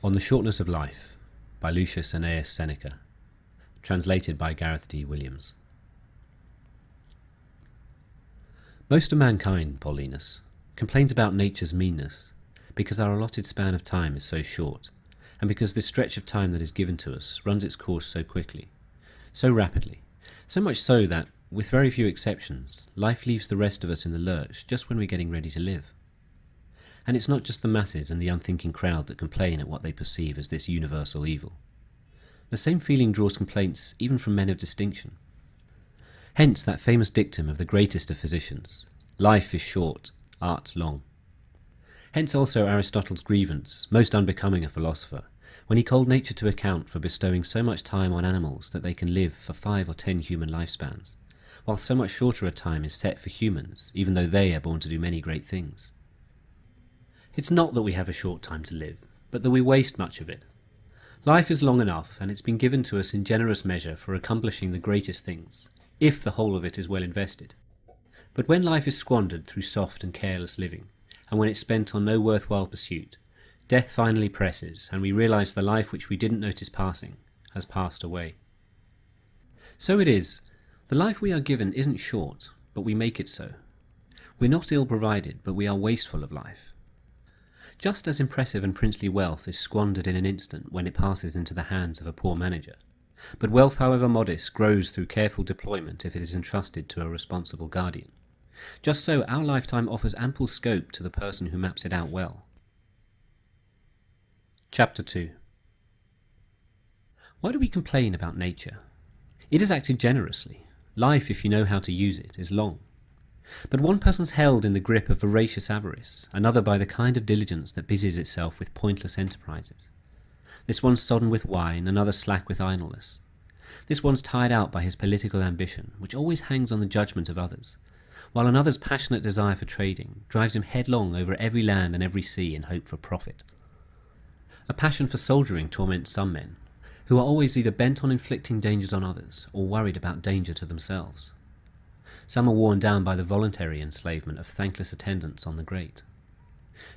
On the Shortness of Life by Lucius Annaeanus Seneca, translated by Gareth D. Williams. Most of mankind, Paulinus, complains about nature's meanness, because our allotted span of time is so short, and because this stretch of time that is given to us runs its course so quickly, so rapidly, so much so that, with very few exceptions, life leaves the rest of us in the lurch just when we're getting ready to live. And it's not just the masses and the unthinking crowd that complain at what they perceive as this universal evil. The same feeling draws complaints even from men of distinction. Hence that famous dictum of the greatest of physicians, life is short, art long. Hence also Aristotle's grievance, most unbecoming a philosopher, when he called nature to account for bestowing so much time on animals that they can live for 5 or 10 human lifespans, while so much shorter a time is set for humans, even though they are born to do many great things. It's not that we have a short time to live, but that we waste much of it. Life is long enough, and it's been given to us in generous measure for accomplishing the greatest things, if the whole of it is well invested. But when life is squandered through soft and careless living, and when it's spent on no worthwhile pursuit, death finally presses, and we realize the life which we didn't notice passing has passed away. So it is, the life we are given isn't short, but we make it so. We're not ill provided, but we are wasteful of life. Just as impressive and princely wealth is squandered in an instant when it passes into the hands of a poor manager, but wealth, however modest, grows through careful deployment if it is entrusted to a responsible guardian. Just so our lifetime offers ample scope to the person who maps it out well. Chapter 2. Why do we complain about nature? It has acted generously. Life, if you know how to use it, is long. But one person's held in the grip of voracious avarice, another by the kind of diligence that busies itself with pointless enterprises. This one's sodden with wine, another slack with idleness. This one's tired out by his political ambition, which always hangs on the judgment of others, while another's passionate desire for trading drives him headlong over every land and every sea in hope for profit. A passion for soldiering torments some men, who are always either bent on inflicting dangers on others or worried about danger to themselves. Some are worn down by the voluntary enslavement of thankless attendance on the great.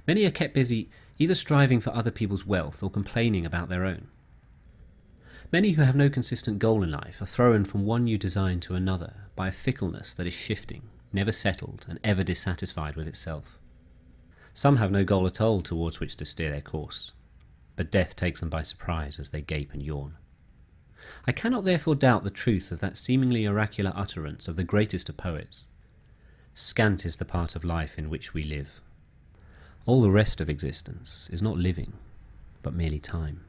Many are kept busy either striving for other people's wealth or complaining about their own. Many who have no consistent goal in life are thrown from one new design to another by a fickleness that is shifting, never settled, and ever dissatisfied with itself. Some have no goal at all towards which to steer their course, but death takes them by surprise as they gape and yawn. I cannot therefore doubt the truth of that seemingly oracular utterance of the greatest of poets. Scant is the part of life in which we live. All the rest of existence is not living, but merely time.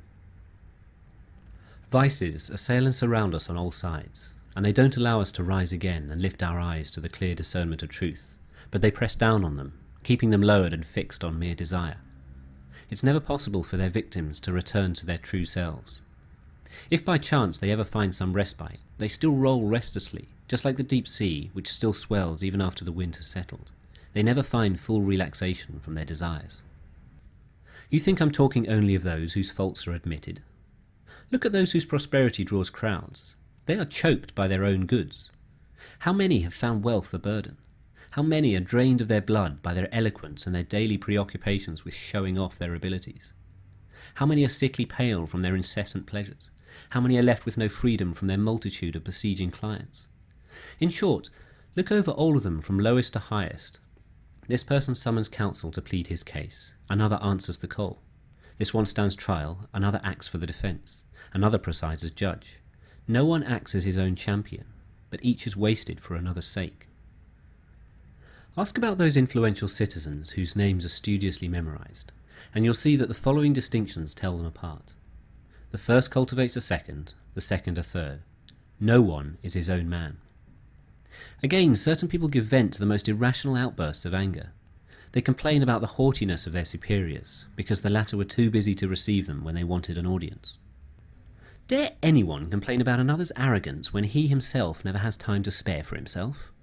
Vices assail and surround us on all sides, and they don't allow us to rise again and lift our eyes to the clear discernment of truth, but they press down on them, keeping them lowered and fixed on mere desire. It's never possible for their victims to return to their true selves. If by chance they ever find some respite, they still roll restlessly, just like the deep sea, which still swells even after the wind has settled. They never find full relaxation from their desires. You think I'm talking only of those whose faults are admitted? Look at those whose prosperity draws crowds. They are choked by their own goods. How many have found wealth a burden? How many are drained of their blood by their eloquence and their daily preoccupations with showing off their abilities? How many are sickly pale from their incessant pleasures? How many are left with no freedom from their multitude of besieging clients? In short, look over all of them from lowest to highest. This person summons counsel to plead his case, another answers the call. This one stands trial, another acts for the defence, another presides as judge. No one acts as his own champion, but each is wasted for another's sake. Ask about those influential citizens whose names are studiously memorized, and you'll see that the following distinctions tell them apart. The first cultivates a second, the second a third. No one is his own man. Again, certain people give vent to the most irrational outbursts of anger. They complain about the haughtiness of their superiors, because the latter were too busy to receive them when they wanted an audience. Dare anyone complain about another's arrogance when he himself never has time to spare for himself?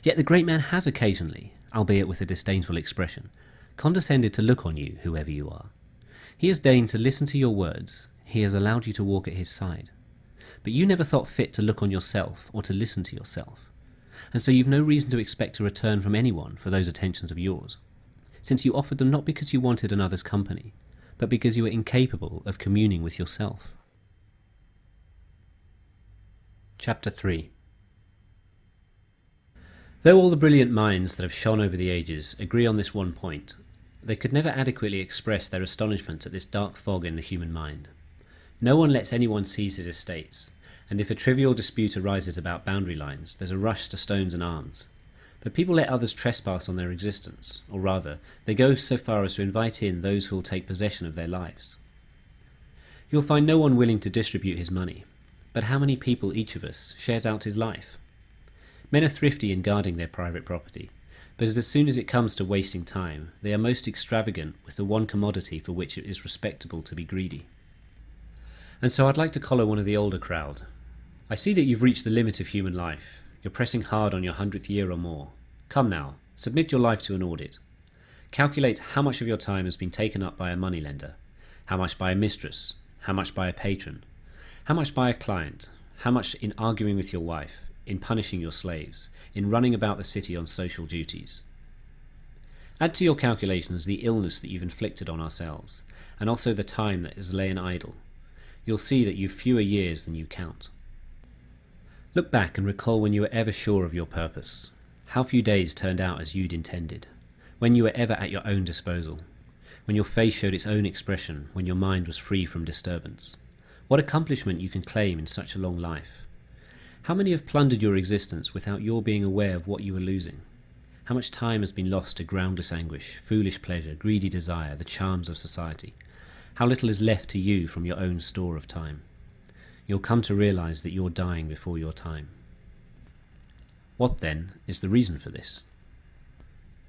Yet the great man has occasionally, albeit with a disdainful expression, condescended to look on you, whoever you are. He has deigned to listen to your words, he has allowed you to walk at his side. But you never thought fit to look on yourself or to listen to yourself, and so you've no reason to expect a return from anyone for those attentions of yours, since you offered them not because you wanted another's company, but because you were incapable of communing with yourself. Chapter 3. Though all the brilliant minds that have shone over the ages agree on this one point, they could never adequately express their astonishment at this dark fog in the human mind. No one lets anyone seize his estates, and if a trivial dispute arises about boundary lines, there's a rush to stones and arms. But people let others trespass on their existence, or rather, they go so far as to invite in those who will take possession of their lives. You'll find no one willing to distribute his money, but how many people each of us shares out his life? Men are thrifty in guarding their private property, but as soon as it comes to wasting time, they are most extravagant with the one commodity for which it is respectable to be greedy. And so I'd like to collar one of the older crowd. I see that you've reached the limit of human life. You're pressing hard on your 100th year or more. Come now, submit your life to an audit. Calculate how much of your time has been taken up by a moneylender, how much by a mistress, how much by a patron, how much by a client, how much in arguing with your wife, in punishing your slaves, in running about the city on social duties. Add to your calculations the illness that you've inflicted on ourselves, and also the time that has lain idle. You'll see that you've fewer years than you count. Look back and recall when you were ever sure of your purpose, how few days turned out as you'd intended, when you were ever at your own disposal, when your face showed its own expression, when your mind was free from disturbance. What accomplishment you can claim in such a long life. How many have plundered your existence without your being aware of what you were losing? How much time has been lost to groundless anguish, foolish pleasure, greedy desire, the charms of society? How little is left to you from your own store of time? You'll come to realize that you're dying before your time. What, then, is the reason for this?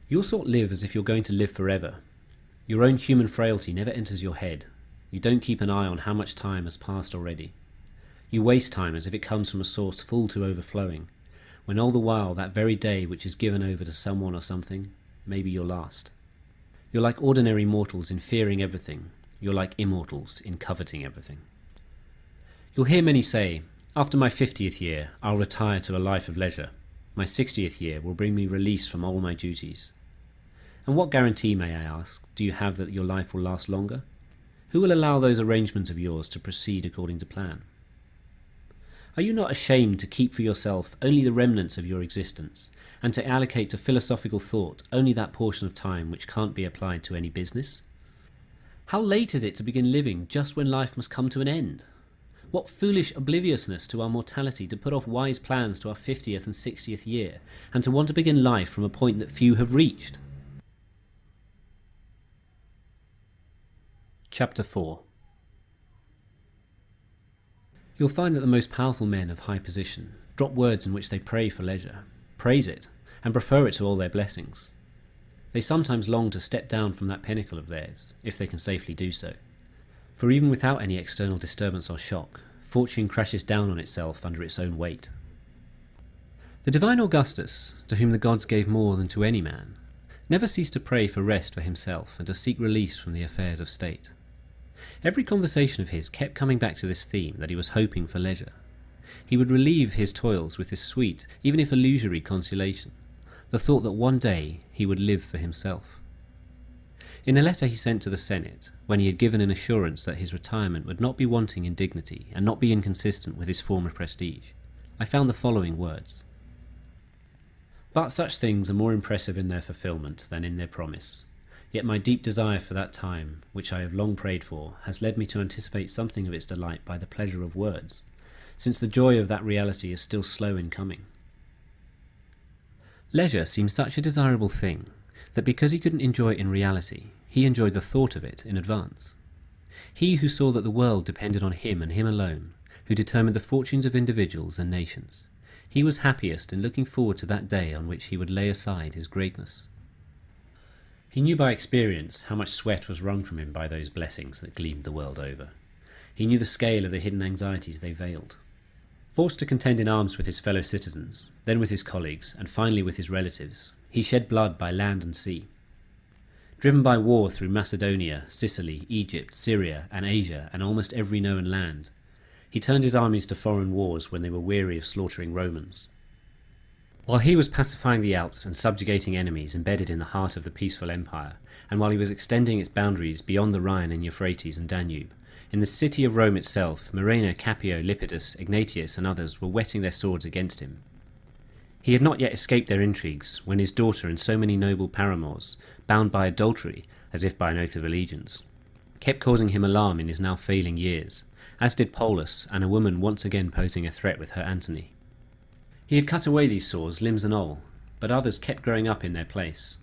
You'll sort of live as if you're going to live forever. Your own human frailty never enters your head. You don't keep an eye on how much time has passed already. You waste time as if it comes from a source full to overflowing, when all the while that very day which is given over to someone or something may be your last. You're like ordinary mortals in fearing everything. You're like immortals in coveting everything. You'll hear many say, after my 50th year, I'll retire to a life of leisure. My 60th year will bring me release from all my duties. And what guarantee, may I ask, do you have that your life will last longer? Who will allow those arrangements of yours to proceed according to plan? Are you not ashamed to keep for yourself only the remnants of your existence, and to allocate to philosophical thought only that portion of time which can't be applied to any business? How late is it to begin living just when life must come to an end? What foolish obliviousness to our mortality to put off wise plans to our 50th and 60th year, and to want to begin life from a point that few have reached. Chapter 4. You'll find that the most powerful men of high position drop words in which they pray for leisure, praise it, and prefer it to all their blessings. They sometimes long to step down from that pinnacle of theirs, if they can safely do so. For even without any external disturbance or shock, fortune crashes down on itself under its own weight. The divine Augustus, to whom the gods gave more than to any man, never ceased to pray for rest for himself and to seek release from the affairs of state. Every conversation of his kept coming back to this theme, that he was hoping for leisure. He would relieve his toils with this sweet, even if illusory, consolation, the thought that one day he would live for himself. In a letter he sent to the Senate, when he had given an assurance that his retirement would not be wanting in dignity and not be inconsistent with his former prestige, I found the following words. But such things are more impressive in their fulfilment than in their promise. Yet my deep desire for that time, which I have long prayed for, has led me to anticipate something of its delight by the pleasure of words, since the joy of that reality is still slow in coming. Leisure seemed such a desirable thing, that because he couldn't enjoy it in reality, he enjoyed the thought of it in advance. He who saw that the world depended on him and him alone, who determined the fortunes of individuals and nations, he was happiest in looking forward to that day on which he would lay aside his greatness. He knew by experience how much sweat was wrung from him by those blessings that gleamed the world over. He knew the scale of the hidden anxieties they veiled. Forced to contend in arms with his fellow citizens, then with his colleagues, and finally with his relatives, he shed blood by land and sea. Driven by war through Macedonia, Sicily, Egypt, Syria, and Asia, and almost every known land, he turned his armies to foreign wars when they were weary of slaughtering Romans. While he was pacifying the Alps and subjugating enemies embedded in the heart of the peaceful empire, and while he was extending its boundaries beyond the Rhine and Euphrates and Danube, in the city of Rome itself, Murena, Capio, Lepidus, Ignatius, and others were whetting their swords against him. He had not yet escaped their intrigues, when his daughter and so many noble paramours, bound by adultery, as if by an oath of allegiance, kept causing him alarm in his now failing years, as did Polus, and a woman once again posing a threat with her Antony. He had cut away these sores, limbs and all, but others kept growing up in their place.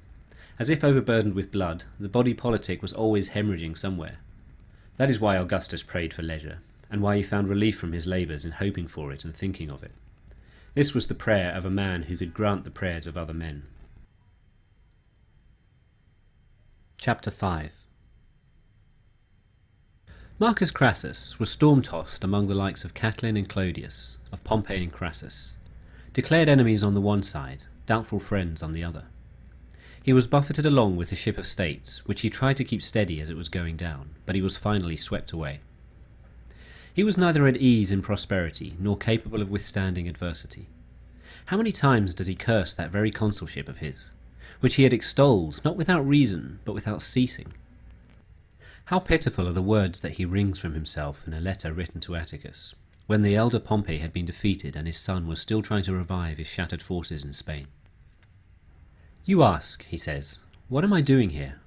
As if overburdened with blood, the body politic was always hemorrhaging somewhere. That is why Augustus prayed for leisure, and why he found relief from his labours in hoping for it and thinking of it. This was the prayer of a man who could grant the prayers of other men. Chapter 5. Marcus Crassus was storm-tossed among the likes of Catiline and Claudius, of Pompey and Crassus, declared enemies on the one side, doubtful friends on the other. He was buffeted along with his ship of state, which he tried to keep steady as it was going down, but he was finally swept away. He was neither at ease in prosperity, nor capable of withstanding adversity. How many times does he curse that very consulship of his, which he had extolled, not without reason, but without ceasing? How pitiful are the words that he wrings from himself in a letter written to Atticus, when the elder Pompey had been defeated and his son was still trying to revive his shattered forces in Spain. "You ask," he says, "what am I doing here?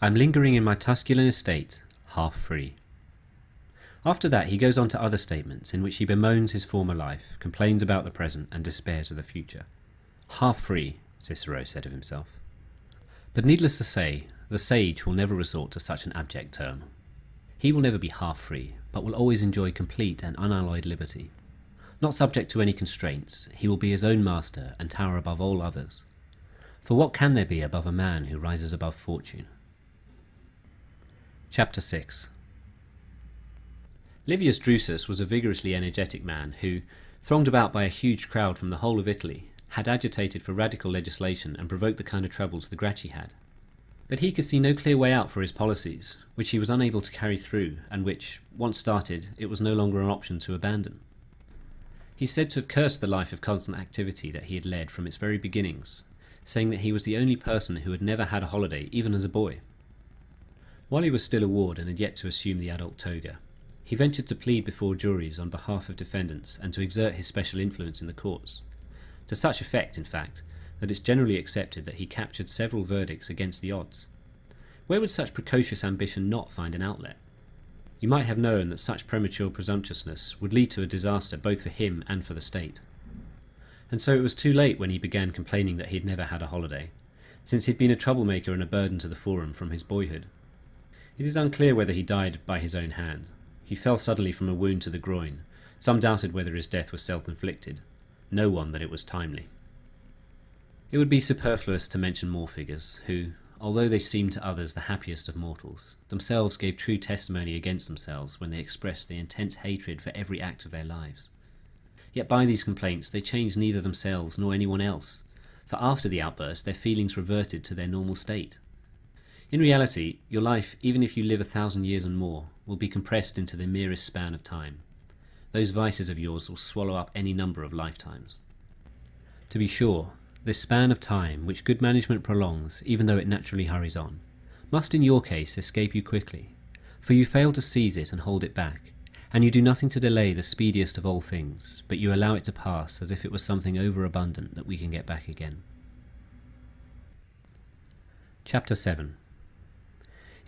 I am lingering in my Tusculan estate, half free." After that he goes on to other statements in which he bemoans his former life, complains about the present, and despairs of the future. Half free, Cicero said of himself. But needless to say, the sage will never resort to such an abject term. He will never be half free, but will always enjoy complete and unalloyed liberty. Not subject to any constraints, he will be his own master and tower above all others. For what can there be above a man who rises above fortune? Chapter 6. Livius Drusus was a vigorously energetic man who, thronged about by a huge crowd from the whole of Italy, had agitated for radical legislation and provoked the kind of troubles the Gracchi had. But he could see no clear way out for his policies, which he was unable to carry through, and which, once started, it was no longer an option to abandon. He is said to have cursed the life of constant activity that he had led from its very beginnings, saying that he was the only person who had never had a holiday, even as a boy. While he was still a ward and had yet to assume the adult toga, he ventured to plead before juries on behalf of defendants and to exert his special influence in the courts, to such effect, in fact, that it's generally accepted that he captured several verdicts against the odds. Where would such precocious ambition not find an outlet? You might have known that such premature presumptuousness would lead to a disaster both for him and for the state. And so it was too late when he began complaining that he had never had a holiday, since he had been a troublemaker and a burden to the forum from his boyhood. It is unclear whether he died by his own hand. He fell suddenly from a wound to the groin. Some doubted whether his death was self-inflicted, no one that it was timely. It would be superfluous to mention more figures, who, although they seemed to others the happiest of mortals, themselves gave true testimony against themselves when they expressed the intense hatred for every act of their lives. Yet by these complaints they changed neither themselves nor anyone else, for after the outburst their feelings reverted to their normal state. In reality, your life, even if you live 1,000 years and more, will be compressed into the merest span of time. Those vices of yours will swallow up any number of lifetimes. To be sure, this span of time, which good management prolongs, even though it naturally hurries on, must in your case escape you quickly, for you fail to seize it and hold it back, and you do nothing to delay the speediest of all things, but you allow it to pass as if it was something overabundant that we can get back again. Chapter 7.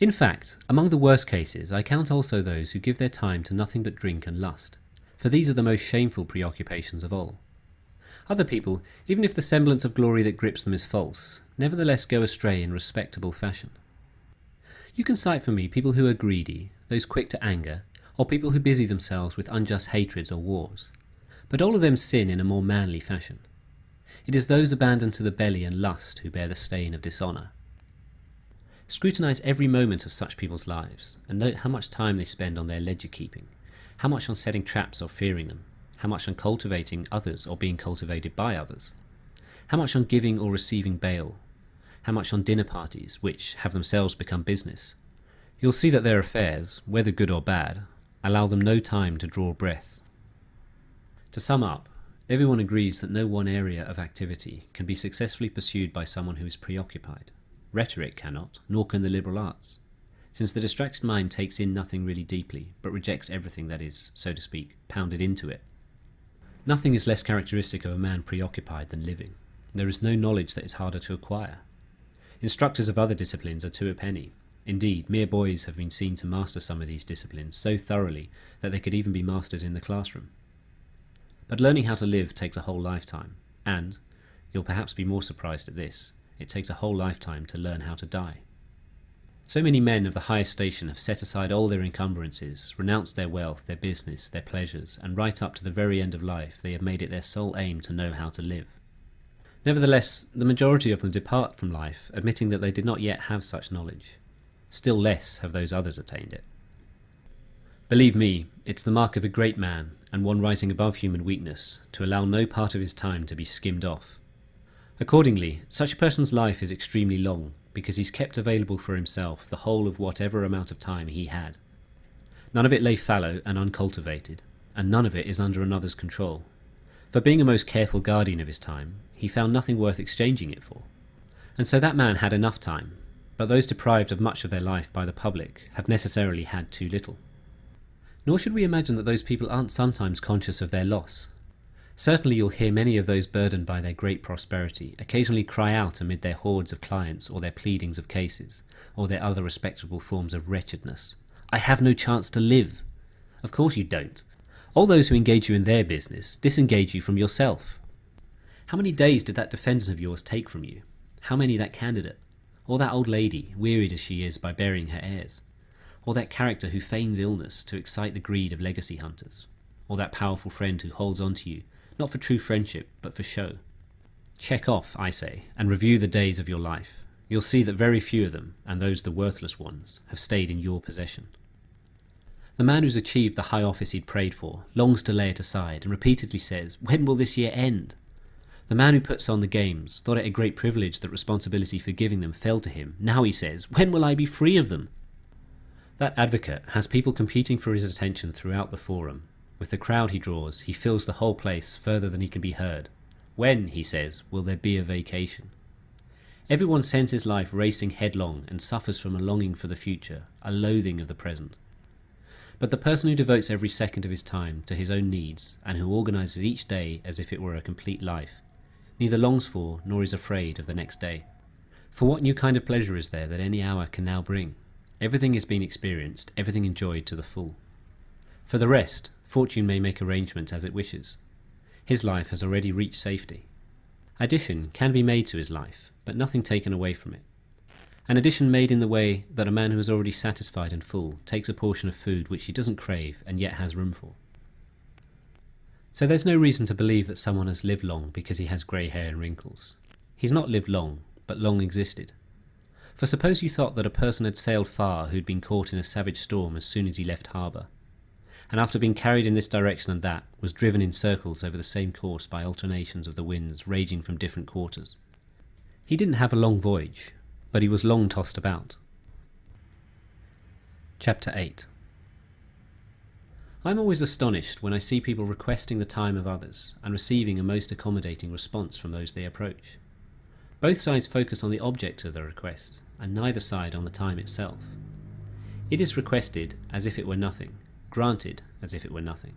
In fact, among the worst cases I count also those who give their time to nothing but drink and lust, for these are the most shameful preoccupations of all. Other people, even if the semblance of glory that grips them is false, nevertheless go astray in respectable fashion. You can cite for me people who are greedy, those quick to anger, or people who busy themselves with unjust hatreds or wars, but all of them sin in a more manly fashion. It is those abandoned to the belly and lust who bear the stain of dishonour. Scrutinize every moment of such people's lives, and note how much time they spend on their ledger-keeping, how much on setting traps or fearing them, how much on cultivating others or being cultivated by others, how much on giving or receiving bail, how much on dinner parties, which have themselves become business. You'll see that their affairs, whether good or bad, allow them no time to draw breath. To sum up, Everyone agrees that no one area of activity can be successfully pursued by someone who is preoccupied. Rhetoric cannot, nor can the liberal arts, since the distracted mind takes in nothing really deeply, but rejects everything that is, so to speak, pounded into it. Nothing is less characteristic of a man preoccupied than living. There is no knowledge that is harder to acquire. Instructors of other disciplines are two a penny. Indeed, mere boys have been seen to master some of these disciplines so thoroughly that they could even be masters in the classroom. But learning how to live takes a whole lifetime, and, you'll perhaps be more surprised at this, it takes a whole lifetime to learn how to die. So many men of the highest station have set aside all their encumbrances, renounced their wealth, their business, their pleasures, and right up to the very end of life they have made it their sole aim to know how to live. Nevertheless, the majority of them depart from life, admitting that they did not yet have such knowledge. Still less have those others attained it. Believe me, it's the mark of a great man, and one rising above human weakness, to allow no part of his time to be skimmed off. Accordingly, such a person's life is extremely long, because he's kept available for himself the whole of whatever amount of time he had. None of it lay fallow and uncultivated, and none of it is under another's control. For being a most careful guardian of his time, he found nothing worth exchanging it for. And so that man had enough time, but those deprived of much of their life by the public have necessarily had too little. Nor should we imagine that those people aren't sometimes conscious of their loss. Certainly you'll hear many of those burdened by their great prosperity occasionally cry out amid their hordes of clients or their pleadings of cases, or their other respectable forms of wretchedness, "I have no chance to live." Of course you don't. All those who engage you in their business disengage you from yourself. How many days did that defendant of yours take from you? How many that candidate? Or that old lady, wearied as she is by burying her heirs? Or that character who feigns illness to excite the greed of legacy hunters? Or that powerful friend who holds on to you, not for true friendship, but for show? Check off, I say, and review the days of your life. You'll see that very few of them, and those the worthless ones, have stayed in your possession. The man who's achieved the high office he'd prayed for longs to lay it aside and repeatedly says, "When will this year end?" The man who puts on the games thought it a great privilege that responsibility for giving them fell to him. Now he says, "When will I be free of them?" That advocate has people competing for his attention throughout the forum. With the crowd he draws, he fills the whole place further than he can be heard. When, he says, will there be a vacation? Everyone sends his life racing headlong and suffers from a longing for the future, a loathing of the present. But the person who devotes every second of his time to his own needs, and who organises each day as if it were a complete life, neither longs for nor is afraid of the next day. For what new kind of pleasure is there that any hour can now bring? Everything is being experienced, everything enjoyed to the full. For the rest, fortune may make arrangements as it wishes. His life has already reached safety. Addition can be made to his life, but nothing taken away from it. An addition made in the way that a man who is already satisfied and full takes a portion of food which he doesn't crave and yet has room for. So there's no reason to believe that someone has lived long because he has grey hair and wrinkles. He's not lived long, but long existed. For suppose you thought that a person had sailed far who'd been caught in a savage storm as soon as he left harbour, and after being carried in this direction and that, was driven in circles over the same course by alternations of the winds raging from different quarters. He didn't have a long voyage, but he was long tossed about. Chapter 8. I'm always astonished when I see people requesting the time of others and receiving a most accommodating response from those they approach. Both sides focus on the object of the request, and neither side on the time itself. It is requested as if it were nothing, granted as if it were nothing.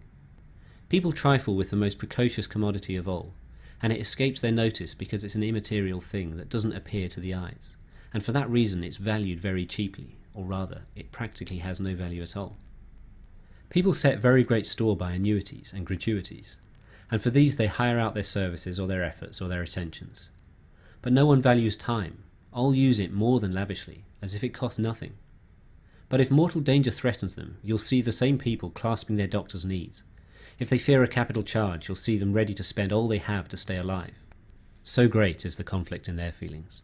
People trifle with the most precocious commodity of all, and it escapes their notice because it's an immaterial thing that doesn't appear to the eyes, and for that reason it's valued very cheaply, or rather, it practically has no value at all. People set very great store by annuities and gratuities, and for these they hire out their services or their efforts or their attentions. But no one values time. All use it more than lavishly, as if it cost nothing. But if mortal danger threatens them, you'll see the same people clasping their doctor's knees. If they fear a capital charge, you'll see them ready to spend all they have to stay alive. So great is the conflict in their feelings.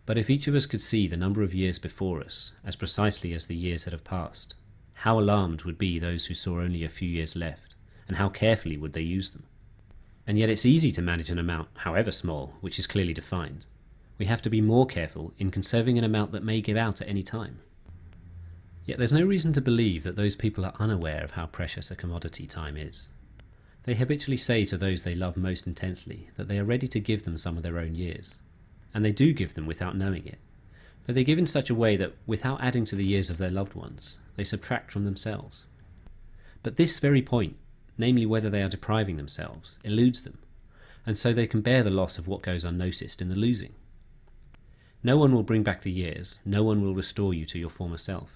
But if each of us could see the number of years before us, as precisely as the years that have passed, how alarmed would be those who saw only a few years left, and how carefully would they use them? And yet it's easy to manage an amount, however small, which is clearly defined. We have to be more careful in conserving an amount that may give out at any time. Yet there's no reason to believe that those people are unaware of how precious a commodity time is. They habitually say to those they love most intensely that they are ready to give them some of their own years, and they do give them without knowing it, but they give in such a way that, without adding to the years of their loved ones, they subtract from themselves. But this very point, namely whether they are depriving themselves, eludes them, and so they can bear the loss of what goes unnoticed in the losing. No one will bring back the years, no one will restore you to your former self.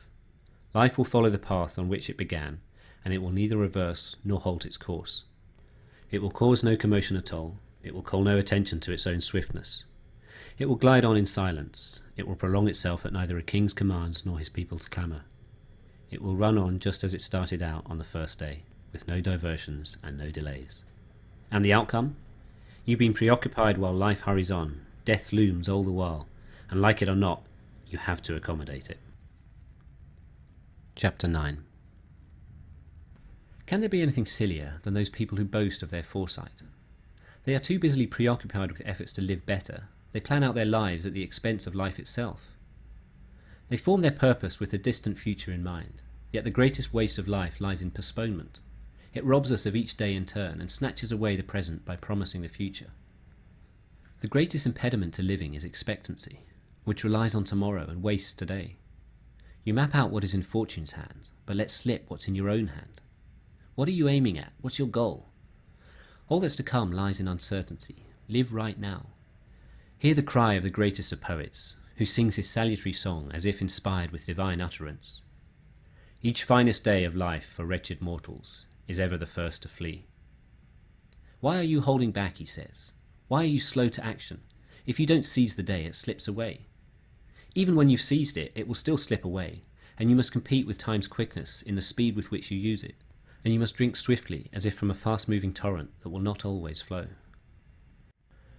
Life will follow the path on which it began, and it will neither reverse nor halt its course. It will cause no commotion at all, it will call no attention to its own swiftness. It will glide on in silence, it will prolong itself at neither a king's commands nor his people's clamour. It will run on just as it started out on the first day, with no diversions and no delays. And the outcome? You've been preoccupied while life hurries on, death looms all the while, and like it or not, you have to accommodate it. Chapter 9. Can there be anything sillier than those people who boast of their foresight? They are too busily preoccupied with efforts to live better. They plan out their lives at the expense of life itself. They form their purpose with the distant future in mind, yet the greatest waste of life lies in postponement. It robs us of each day in turn and snatches away the present by promising the future. The greatest impediment to living is expectancy, which relies on tomorrow and wastes today. You map out what is in fortune's hand, but let slip what's in your own hand. What are you aiming at? What's your goal? All that's to come lies in uncertainty. Live right now. Hear the cry of the greatest of poets, who sings his salutary song as if inspired with divine utterance. Each finest day of life for wretched mortals is ever the first to flee. Why are you holding back, he says? Why are you slow to action? If you don't seize the day, it slips away. Even when you've seized it, it will still slip away, and you must compete with time's quickness in the speed with which you use it, and you must drink swiftly as if from a fast-moving torrent that will not always flow.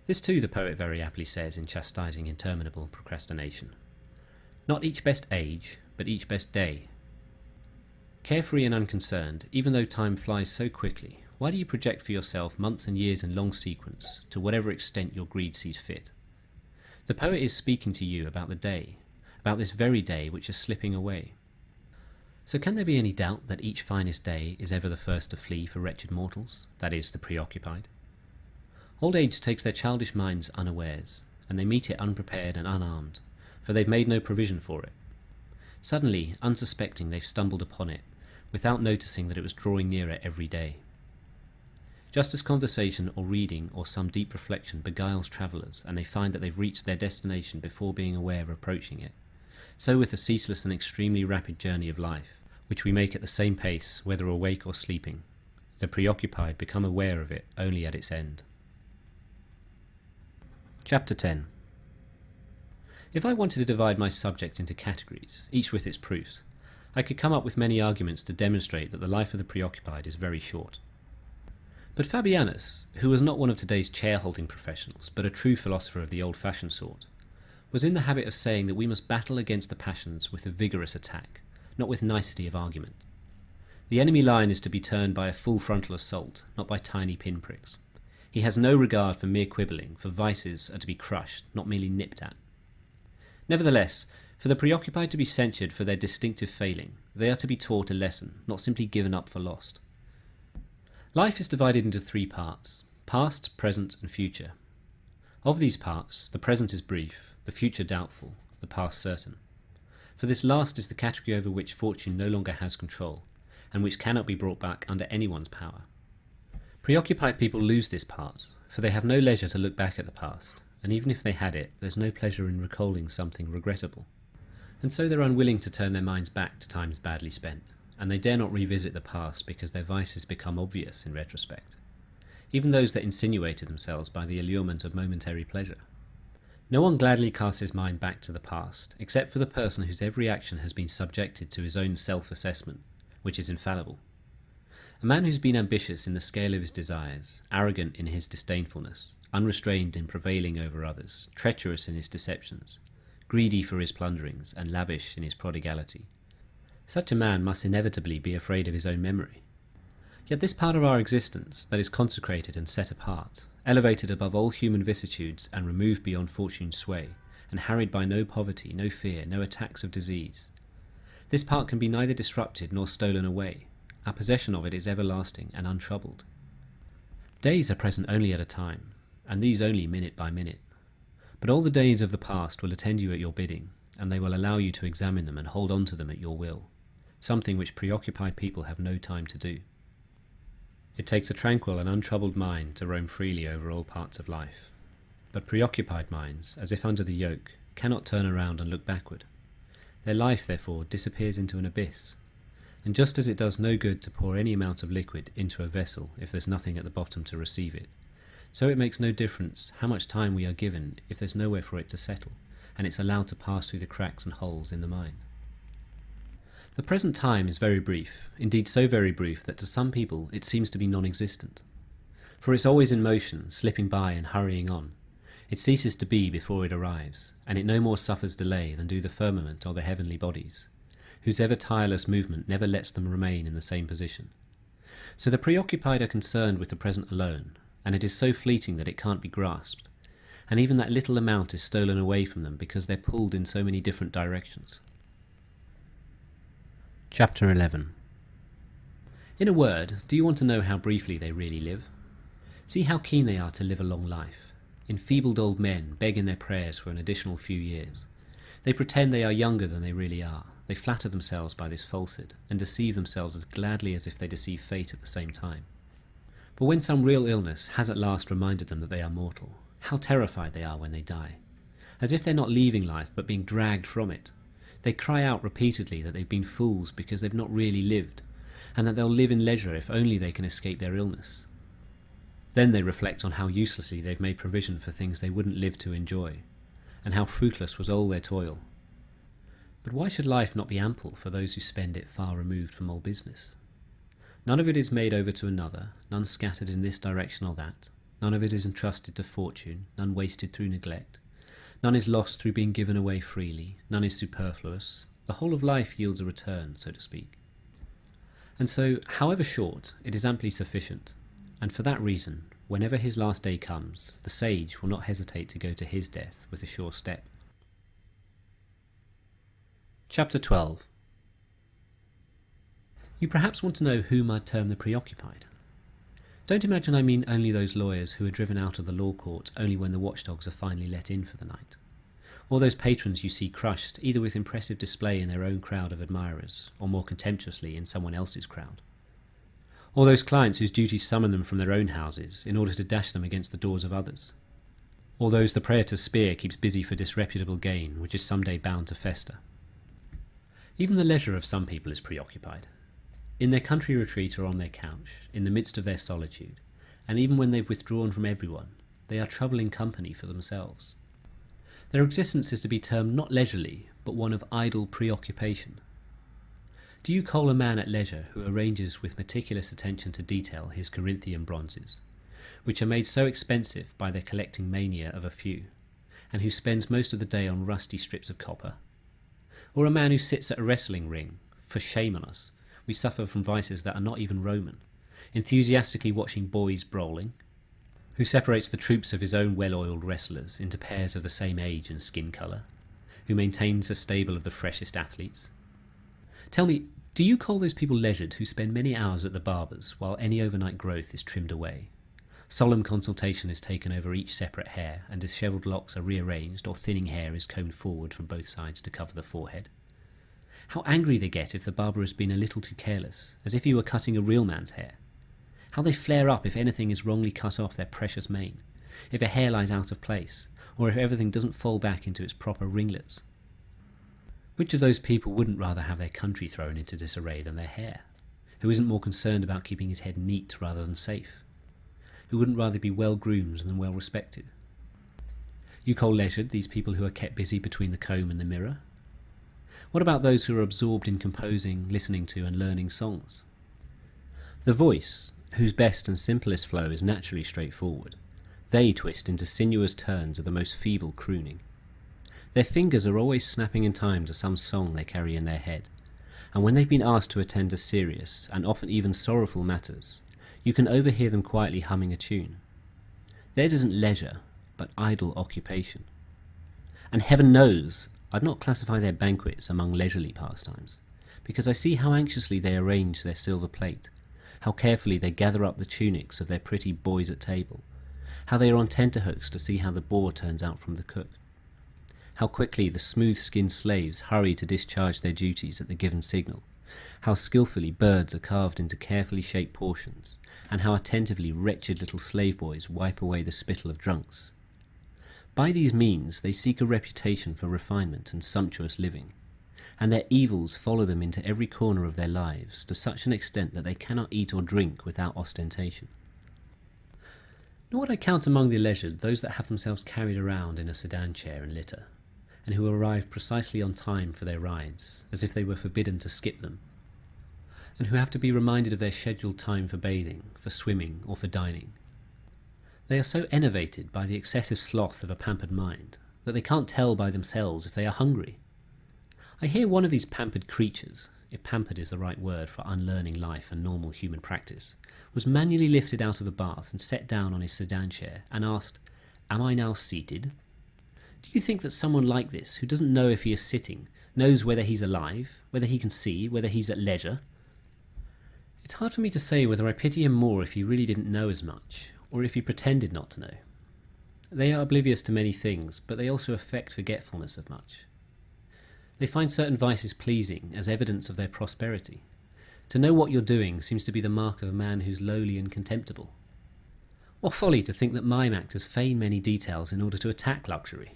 This too the poet very aptly says in chastising interminable procrastination. Not each best age, but each best day. Carefree and unconcerned, even though time flies so quickly, why do you project for yourself months and years in long sequence, to whatever extent your greed sees fit? The poet is speaking to you about the day, about this very day which is slipping away. So can there be any doubt that each finest day is ever the first to flee for wretched mortals, that is, the preoccupied? Old age takes their childish minds unawares, and they meet it unprepared and unarmed, for they've made no provision for it. Suddenly, unsuspecting, they've stumbled upon it, without noticing that it was drawing nearer every day. Just as conversation or reading or some deep reflection beguiles travellers, and they find that they've reached their destination before being aware of approaching it, so with the ceaseless and extremely rapid journey of life, which we make at the same pace whether awake or sleeping, the preoccupied become aware of it only at its end. Chapter 10. If I wanted to divide my subject into categories, each with its proofs, I could come up with many arguments to demonstrate that the life of the preoccupied is very short. But Fabianus, who was not one of today's chair-holding professionals, but a true philosopher of the old-fashioned sort, was in the habit of saying that we must battle against the passions with a vigorous attack, not with nicety of argument. The enemy line is to be turned by a full frontal assault, not by tiny pinpricks. He has no regard for mere quibbling, for vices are to be crushed, not merely nipped at. Nevertheless, for the preoccupied to be censured for their distinctive failing, they are to be taught a lesson, not simply given up for lost. Life is divided into three parts: past, present, and future. Of these parts, the present is brief, the future doubtful, the past certain. For this last is the category over which fortune no longer has control, and which cannot be brought back under anyone's power. Preoccupied people lose this part, for they have no leisure to look back at the past, and even if they had it, there's no pleasure in recalling something regrettable. And so they're unwilling to turn their minds back to times badly spent, and they dare not revisit the past because their vices become obvious in retrospect, even those that insinuated themselves by the allurement of momentary pleasure. No one gladly casts his mind back to the past, except for the person whose every action has been subjected to his own self-assessment, which is infallible. A man who's been ambitious in the scale of his desires, arrogant in his disdainfulness, unrestrained in prevailing over others, treacherous in his deceptions, greedy for his plunderings, and lavish in his prodigality, such a man must inevitably be afraid of his own memory. Yet this part of our existence that is consecrated and set apart, elevated above all human vicissitudes and removed beyond fortune's sway, and harried by no poverty, no fear, no attacks of disease, this part can be neither disrupted nor stolen away. Our possession of it is everlasting and untroubled. Days are present only at a time, and these only minute by minute. But all the days of the past will attend you at your bidding, and they will allow you to examine them and hold on to them at your will, something which preoccupied people have no time to do. It takes a tranquil and untroubled mind to roam freely over all parts of life, but preoccupied minds, as if under the yoke, cannot turn around and look backward. Their life, therefore, disappears into an abyss, and just as it does no good to pour any amount of liquid into a vessel if there's nothing at the bottom to receive it, so it makes no difference how much time we are given if there's nowhere for it to settle, and it's allowed to pass through the cracks and holes in the mind. The present time is very brief, indeed so very brief that to some people it seems to be non-existent. For it's always in motion, slipping by and hurrying on. It ceases to be before it arrives, and it no more suffers delay than do the firmament or the heavenly bodies, whose ever tireless movement never lets them remain in the same position. So the preoccupied are concerned with the present alone, and it is so fleeting that it can't be grasped, and even that little amount is stolen away from them because they're pulled in so many different directions. Chapter 11. In a word, do you want to know how briefly they really live? See how keen they are to live a long life. Enfeebled old men beg in their prayers for an additional few years. They pretend they are younger than they really are. They flatter themselves by this falsehood, and deceive themselves as gladly as if they deceive fate at the same time. But when some real illness has at last reminded them that they are mortal, how terrified they are when they die, as if they're not leaving life but being dragged from it. They cry out repeatedly that they've been fools because they've not really lived, and that they'll live in leisure if only they can escape their illness. Then they reflect on how uselessly they've made provision for things they wouldn't live to enjoy, and how fruitless was all their toil. But why should life not be ample for those who spend it far removed from all business? None of it is made over to another, none scattered in this direction or that, none of it is entrusted to fortune, none wasted through neglect. None is lost through being given away freely, none is superfluous. The whole of life yields a return, so to speak. And so, however short, it is amply sufficient, and for that reason, whenever his last day comes, the sage will not hesitate to go to his death with a sure step. Chapter 12. You perhaps want to know whom I'd term the preoccupied. Don't imagine I mean only those lawyers who are driven out of the law court only when the watchdogs are finally let in for the night, or those patrons you see crushed either with impressive display in their own crowd of admirers, or more contemptuously in someone else's crowd, or those clients whose duties summon them from their own houses in order to dash them against the doors of others, or those the praetor's spear keeps busy for disreputable gain which is some day bound to fester. Even the leisure of some people is preoccupied. In their country retreat or on their couch, in the midst of their solitude, and even when they've withdrawn from everyone, they are troubling company for themselves. Their existence is to be termed not leisurely, but one of idle preoccupation. Do you call a man at leisure who arranges with meticulous attention to detail his Corinthian bronzes, which are made so expensive by their collecting mania of a few, and who spends most of the day on rusty strips of copper? Or a man who sits at a wrestling ring, for shame on us, we suffer from vices that are not even Roman, enthusiastically watching boys brawling, who separates the troops of his own well-oiled wrestlers into pairs of the same age and skin colour, who maintains a stable of the freshest athletes? Tell me, do you call those people leisured who spend many hours at the barber's while any overnight growth is trimmed away? Solemn consultation is taken over each separate hair, and dishevelled locks are rearranged, or thinning hair is combed forward from both sides to cover the forehead. How angry they get if the barber has been a little too careless, as if he were cutting a real man's hair. How they flare up if anything is wrongly cut off their precious mane, if a hair lies out of place, or if everything doesn't fall back into its proper ringlets. Which of those people wouldn't rather have their country thrown into disarray than their hair? Who isn't more concerned about keeping his head neat rather than safe? Who wouldn't rather be well groomed than well respected? You call leisured these people who are kept busy between the comb and the mirror? What about those who are absorbed in composing, listening to, and learning songs? The voice, whose best and simplest flow is naturally straightforward, they twist into sinuous turns of the most feeble crooning. Their fingers are always snapping in time to some song they carry in their head, and when they've been asked to attend to serious, and often even sorrowful matters, you can overhear them quietly humming a tune. Theirs isn't leisure, but idle occupation. And heaven knows, I'd not classify their banquets among leisurely pastimes, because I see how anxiously they arrange their silver plate, how carefully they gather up the tunics of their pretty boys at table, how they are on tenterhooks to see how the boar turns out from the cook, how quickly the smooth-skinned slaves hurry to discharge their duties at the given signal, how skillfully birds are carved into carefully shaped portions, and how attentively wretched little slave boys wipe away the spittle of drunks. By these means they seek a reputation for refinement and sumptuous living, and their evils follow them into every corner of their lives to such an extent that they cannot eat or drink without ostentation. Nor would I count among the leisured those that have themselves carried around in a sedan chair and litter, and who arrive precisely on time for their rides, as if they were forbidden to skip them, and who have to be reminded of their scheduled time for bathing, for swimming, or for dining. They are so enervated by the excessive sloth of a pampered mind that they can't tell by themselves if they are hungry. I hear one of these pampered creatures, if pampered is the right word for unlearning life and normal human practice, was manually lifted out of a bath and set down on his sedan chair and asked, "Am I now seated?" Do you think that someone like this, who doesn't know if he is sitting, knows whether he's alive, whether he can see, whether he's at leisure? It's hard for me to say whether I pity him more if he really didn't know as much, or if he pretended not to know. They are oblivious to many things, but they also affect forgetfulness of much. They find certain vices pleasing as evidence of their prosperity. To know what you're doing seems to be the mark of a man who's lowly and contemptible. What folly to think that mime actors feign many details in order to attack luxury.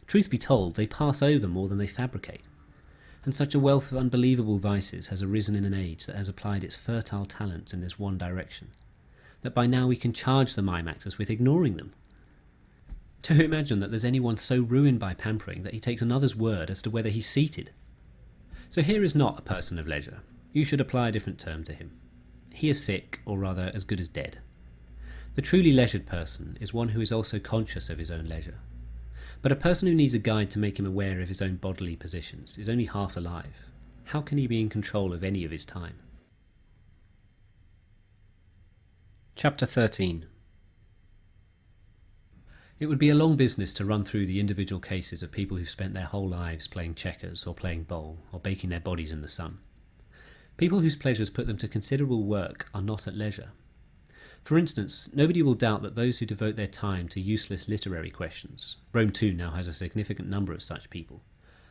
Truth be told, they pass over more than they fabricate. And such a wealth of unbelievable vices has arisen in an age that has applied its fertile talents in this one direction, that by now we can charge the mime actors with ignoring them. To imagine that there's anyone so ruined by pampering that he takes another's word as to whether he's seated. So here is not a person of leisure. You should apply a different term to him. He is sick, or rather as good as dead. The truly leisured person is one who is also conscious of his own leisure. But a person who needs a guide to make him aware of his own bodily positions is only half alive. How can he be in control of any of his time? Chapter 13. It would be a long business to run through the individual cases of people who've spent their whole lives playing checkers or playing bowl or baking their bodies in the sun. People whose pleasures put them to considerable work are not at leisure. For instance, nobody will doubt that those who devote their time to useless literary questions, Rome too now has a significant number of such people,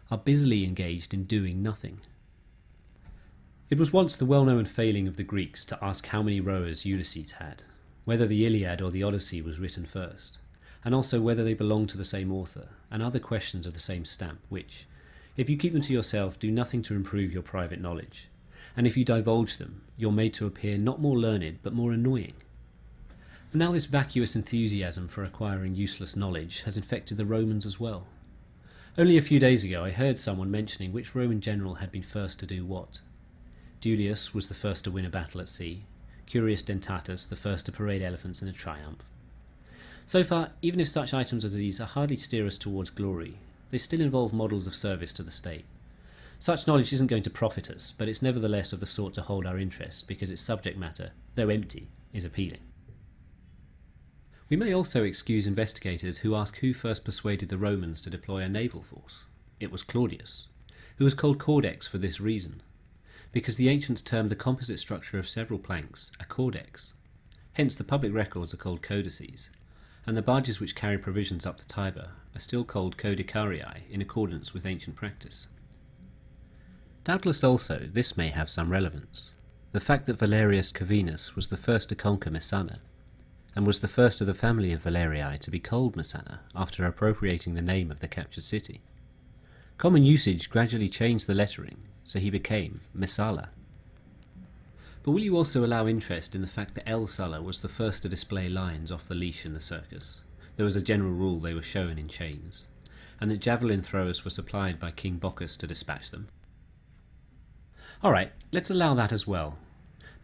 are busily engaged in doing nothing. It was once the well-known failing of the Greeks to ask how many rowers Ulysses had, whether the Iliad or the Odyssey was written first, and also whether they belonged to the same author, and other questions of the same stamp, which, if you keep them to yourself, do nothing to improve your private knowledge, and if you divulge them, you're made to appear not more learned, but more annoying. And now this vacuous enthusiasm for acquiring useless knowledge has infected the Romans as well. Only a few days ago I heard someone mentioning which Roman general had been first to do what. Duilius was the first to win a battle at sea, Curius Dentatus the first to parade elephants in a triumph. So far, even if such items as these are hardly steer us towards glory, they still involve models of service to the state. Such knowledge isn't going to profit us, but it's nevertheless of the sort to hold our interest because its subject matter, though empty, is appealing. We may also excuse investigators who ask who first persuaded the Romans to deploy a naval force. It was Claudius, who was called Cordex for this reason, because the ancients termed the composite structure of several planks a cordex. Hence the public records are called codices, and the barges which carry provisions up the Tiber are still called codicarii in accordance with ancient practice. Doubtless also this may have some relevance. The fact that Valerius Corvinus was the first to conquer Messana, and was the first of the family of Valerii to be called Messana after appropriating the name of the captured city. Common usage gradually changed the lettering, so he became Messala. But will you also allow interest in the fact that L. Sulla was the first to display lions off the leash in the circus? There was a general rule they were shown in chains, and that javelin throwers were supplied by King Bocchus to dispatch them. Alright, let's allow that as well.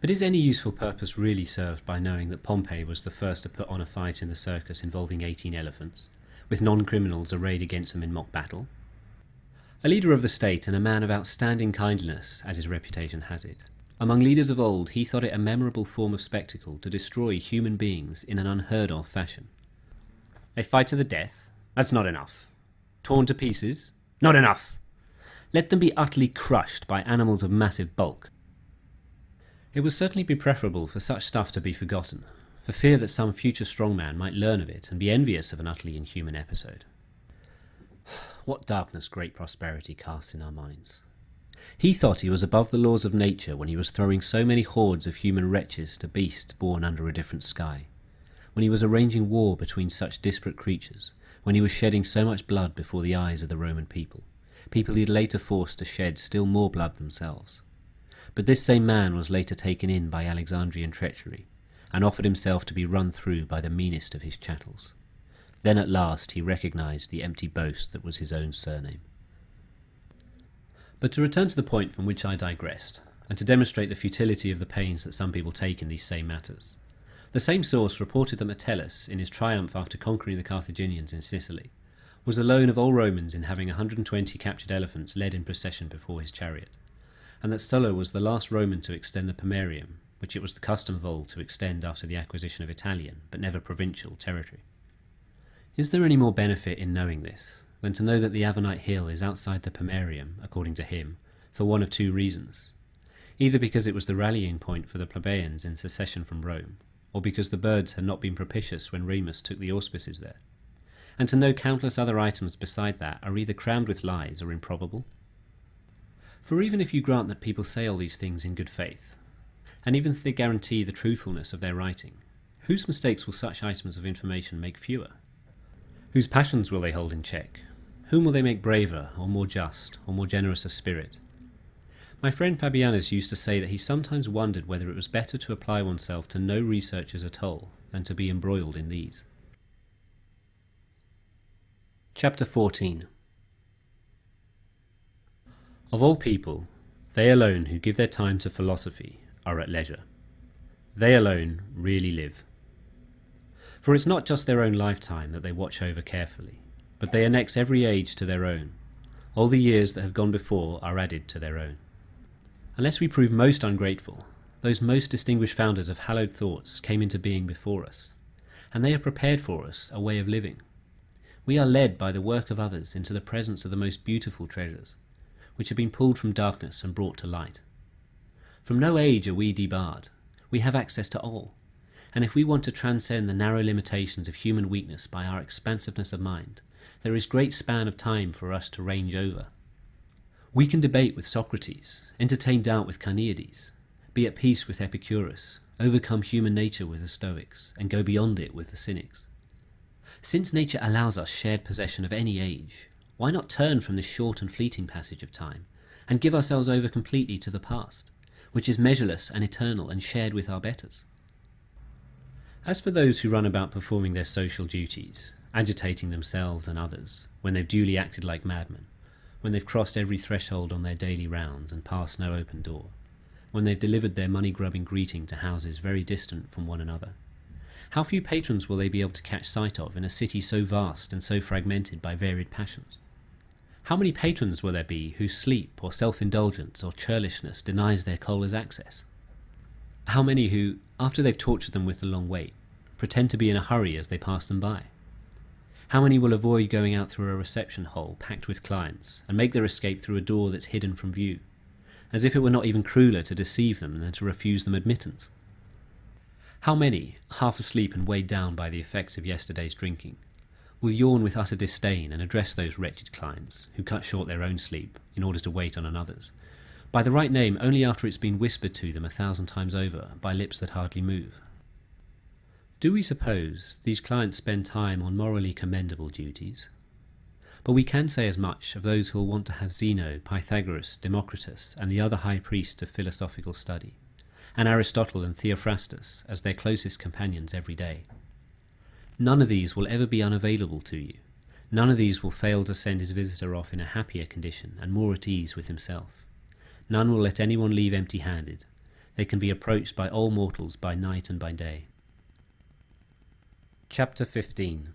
But is any useful purpose really served by knowing that Pompey was the first to put on a fight in the circus involving 18 elephants, with non-criminals arrayed against them in mock battle? A leader of the state and a man of outstanding kindliness, as his reputation has it. Among leaders of old, he thought it a memorable form of spectacle to destroy human beings in an unheard-of fashion. A fight to the death? That's not enough. Torn to pieces? Not enough. Let them be utterly crushed by animals of massive bulk. It would certainly be preferable for such stuff to be forgotten, for fear that some future strongman might learn of it and be envious of an utterly inhuman episode. What darkness great prosperity casts in our minds. He thought he was above the laws of nature when he was throwing so many hordes of human wretches to beasts born under a different sky, when he was arranging war between such disparate creatures, when he was shedding so much blood before the eyes of the Roman people he had later forced to shed still more blood themselves. But this same man was later taken in by Alexandrian treachery, and offered himself to be run through by the meanest of his chattels. Then at last he recognized the empty boast that was his own surname. But to return to the point from which I digressed, and to demonstrate the futility of the pains that some people take in these same matters, the same source reported that Metellus, in his triumph after conquering the Carthaginians in Sicily, was alone of all Romans in having 120 captured elephants led in procession before his chariot, and that Sulla was the last Roman to extend the Pomerium, which it was the custom of old to extend after the acquisition of Italian, but never provincial, territory. Is there any more benefit in knowing this than to know that the Avernite hill is outside the Pomerium, according to him, for one of two reasons, either because it was the rallying point for the plebeians in secession from Rome, or because the birds had not been propitious when Remus took the auspices there, and to know countless other items beside that are either crammed with lies or improbable? For even if you grant that people say all these things in good faith, and even if they guarantee the truthfulness of their writing, whose mistakes will such items of information make fewer? Whose passions will they hold in check? Whom will they make braver, or more just, or more generous of spirit? My friend Fabianus used to say that he sometimes wondered whether it was better to apply oneself to no researches at all than to be embroiled in these. Chapter 14. Of all people, they alone who give their time to philosophy are at leisure. They alone really live. For it's not just their own lifetime that they watch over carefully, but they annex every age to their own. All the years that have gone before are added to their own. Unless we prove most ungrateful, those most distinguished founders of hallowed thoughts came into being before us, and they have prepared for us a way of living. We are led by the work of others into the presence of the most beautiful treasures, which have been pulled from darkness and brought to light. From no age are we debarred. We have access to all, and if we want to transcend the narrow limitations of human weakness by our expansiveness of mind, there is great span of time for us to range over. We can debate with Socrates, entertain doubt with Carneades, be at peace with Epicurus, overcome human nature with the Stoics, and go beyond it with the Cynics. Since nature allows us shared possession of any age, why not turn from this short and fleeting passage of time, and give ourselves over completely to the past, which is measureless and eternal and shared with our betters? As for those who run about performing their social duties, agitating themselves and others, when they've duly acted like madmen, when they've crossed every threshold on their daily rounds and passed no open door, when they've delivered their money-grubbing greeting to houses very distant from one another, how few patrons will they be able to catch sight of in a city so vast and so fragmented by varied passions? How many patrons will there be whose sleep or self-indulgence or churlishness denies their callers access? How many who, after they've tortured them with the long wait, pretend to be in a hurry as they pass them by? How many will avoid going out through a reception hall packed with clients and make their escape through a door that's hidden from view, as if it were not even crueler to deceive them than to refuse them admittance? How many, half asleep and weighed down by the effects of yesterday's drinking, will yawn with utter disdain and address those wretched clients who cut short their own sleep in order to wait on another's, by the right name only after it's been whispered to them 1,000 times over by lips that hardly move? Do we suppose these clients spend time on morally commendable duties? But we can say as much of those who will want to have Zeno, Pythagoras, Democritus, and the other high priests of philosophical study, and Aristotle and Theophrastus as their closest companions every day. None of these will ever be unavailable to you. None of these will fail to send his visitor off in a happier condition and more at ease with himself. None will let anyone leave empty-handed. They can be approached by all mortals by night and by day. Chapter 15.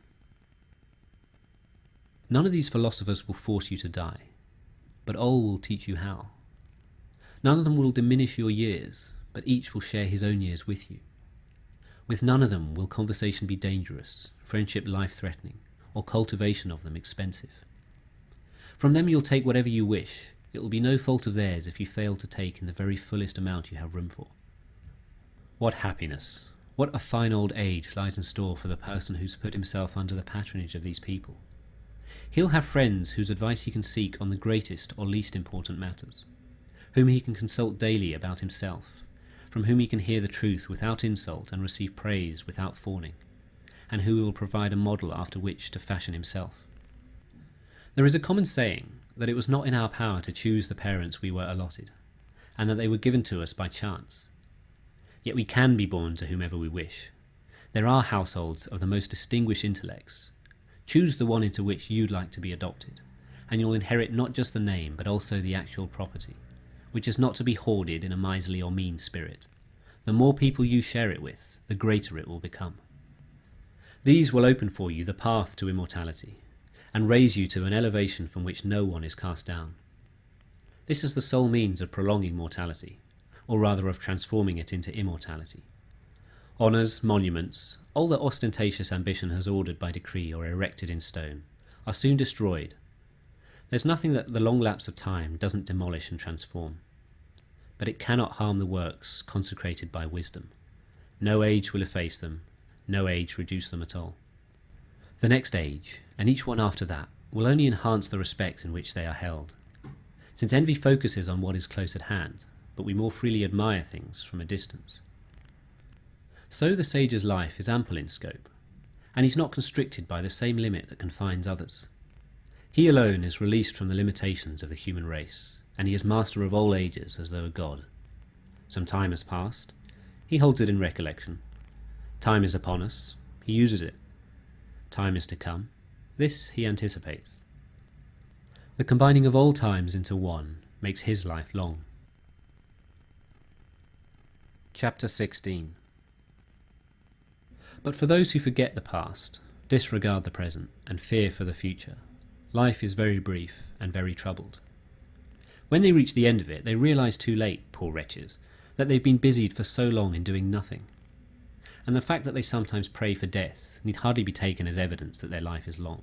None of these philosophers will force you to die, but all will teach you how. None of them will diminish your years, but each will share his own years with you. With none of them will conversation be dangerous, friendship life-threatening, or cultivation of them expensive. From them you'll take whatever you wish. It will be no fault of theirs if you fail to take in the very fullest amount you have room for. What happiness, what a fine old age lies in store for the person who's put himself under the patronage of these people. He'll have friends whose advice he can seek on the greatest or least important matters, whom he can consult daily about himself, from whom he can hear the truth without insult and receive praise without fawning, and who will provide a model after which to fashion himself. There is a common saying that it was not in our power to choose the parents we were allotted, and that they were given to us by chance. Yet we can be born to whomever we wish. There are households of the most distinguished intellects. Choose the one into which you'd like to be adopted, and you'll inherit not just the name but also the actual property, which is not to be hoarded in a miserly or mean spirit. The more people you share it with, the greater it will become. These will open for you the path to immortality, and raise you to an elevation from which no one is cast down. This is the sole means of prolonging mortality, or rather of transforming it into immortality. Honours, monuments, all that ostentatious ambition has ordered by decree or erected in stone, are soon destroyed. There's nothing that the long lapse of time doesn't demolish and transform. But it cannot harm the works consecrated by wisdom. No age will efface them, no age reduce them at all. The next age, and each one after that, will only enhance the respect in which they are held, since envy focuses on what is close at hand, but we more freely admire things from a distance. So the sage's life is ample in scope, and he's not constricted by the same limit that confines others. He alone is released from the limitations of the human race, and he is master of all ages as though a god. Some time has passed, he holds it in recollection. Time is upon us, he uses it. Time is to come, this he anticipates. The combining of all times into one makes his life long. Chapter 16. But for those who forget the past, disregard the present, and fear for the future, life is very brief and very troubled. When they reach the end of it, they realise too late, poor wretches, that they've been busied for so long in doing nothing. And the fact that they sometimes pray for death need hardly be taken as evidence that their life is long.